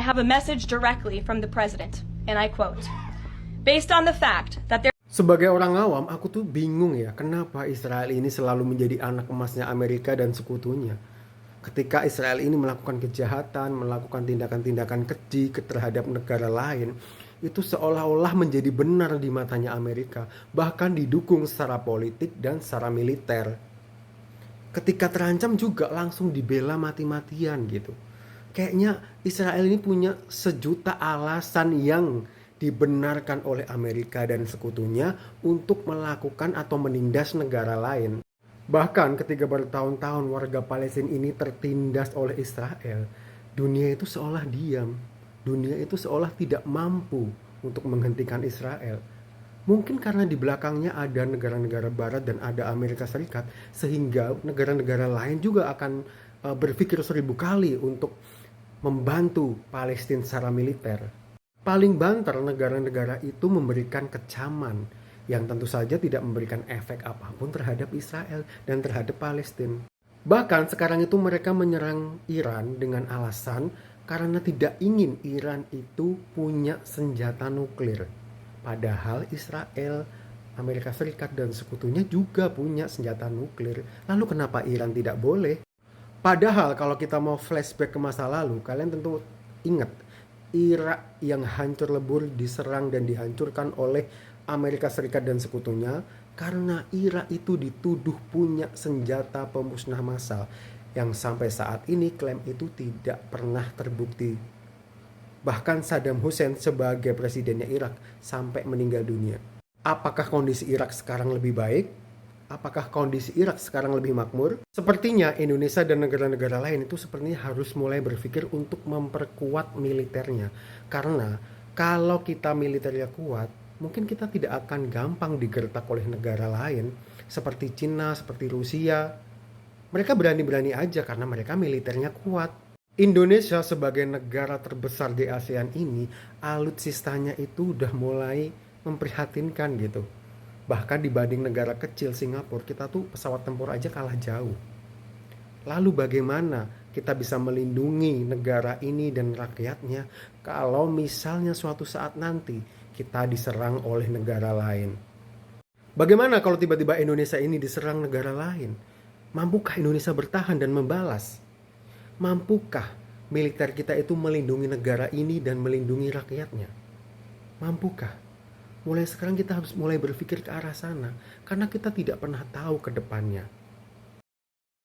I have a message directly from the president, and I quote, "Based on the fact that there..." Sebagai orang awam, aku tuh bingung ya, kenapa Israel ini selalu menjadi anak emasnya Amerika dan sekutunya. Ketika Israel ini melakukan kejahatan, melakukan tindakan-tindakan keji terhadap negara lain, itu seolah-olah menjadi benar di matanya Amerika, bahkan didukung secara politik dan secara militer. Ketika terancam juga langsung dibela mati-matian gitu. Kayaknya Israel ini punya sejuta alasan yang dibenarkan oleh Amerika dan sekutunya untuk melakukan atau menindas negara lain. Bahkan ketika bertahun-tahun warga Palestina ini tertindas oleh Israel, dunia itu seolah diam. Dunia itu seolah tidak mampu untuk menghentikan Israel. Mungkin karena di belakangnya ada negara-negara barat dan ada Amerika Serikat, sehingga negara-negara lain juga akan berpikir 1000 kali untuk membantu Palestina secara militer. Paling banter negara-negara itu memberikan kecaman yang tentu saja tidak memberikan efek apapun terhadap Israel dan terhadap Palestina. Bahkan sekarang itu mereka menyerang Iran dengan alasan karena tidak ingin Iran itu punya senjata nuklir. Padahal Israel, Amerika Serikat dan sekutunya juga punya senjata nuklir. Lalu kenapa Iran tidak boleh? Padahal kalau kita mau flashback ke masa lalu, kalian tentu ingat Irak yang hancur lebur diserang dan dihancurkan oleh Amerika Serikat dan sekutunya karena Irak itu dituduh punya senjata pemusnah massal yang sampai saat ini klaim itu tidak pernah terbukti. Bahkan Saddam Hussein sebagai presidennya Irak sampai meninggal dunia. Apakah kondisi Irak sekarang lebih baik? Apakah kondisi Irak sekarang lebih makmur? Sepertinya Indonesia dan negara-negara lain itu sepertinya harus mulai berpikir untuk memperkuat militernya. Karena kalau kita militernya kuat, mungkin kita tidak akan gampang digertak oleh negara lain. Seperti Cina, seperti Rusia. Mereka berani-berani aja karena mereka militernya kuat. Indonesia sebagai negara terbesar di ASEAN ini, alutsistanya itu udah mulai memprihatinkan gitu. Bahkan dibanding negara kecil Singapura, kita tuh pesawat tempur aja kalah jauh. Lalu bagaimana kita bisa melindungi negara ini dan rakyatnya kalau misalnya suatu saat nanti kita diserang oleh negara lain? Bagaimana kalau tiba-tiba Indonesia ini diserang negara lain? Mampukah Indonesia bertahan dan membalas? Mampukah militer kita itu melindungi negara ini dan melindungi rakyatnya? Mampukah? Mulai sekarang kita harus mulai berpikir ke arah sana, karena kita tidak pernah tahu ke depannya.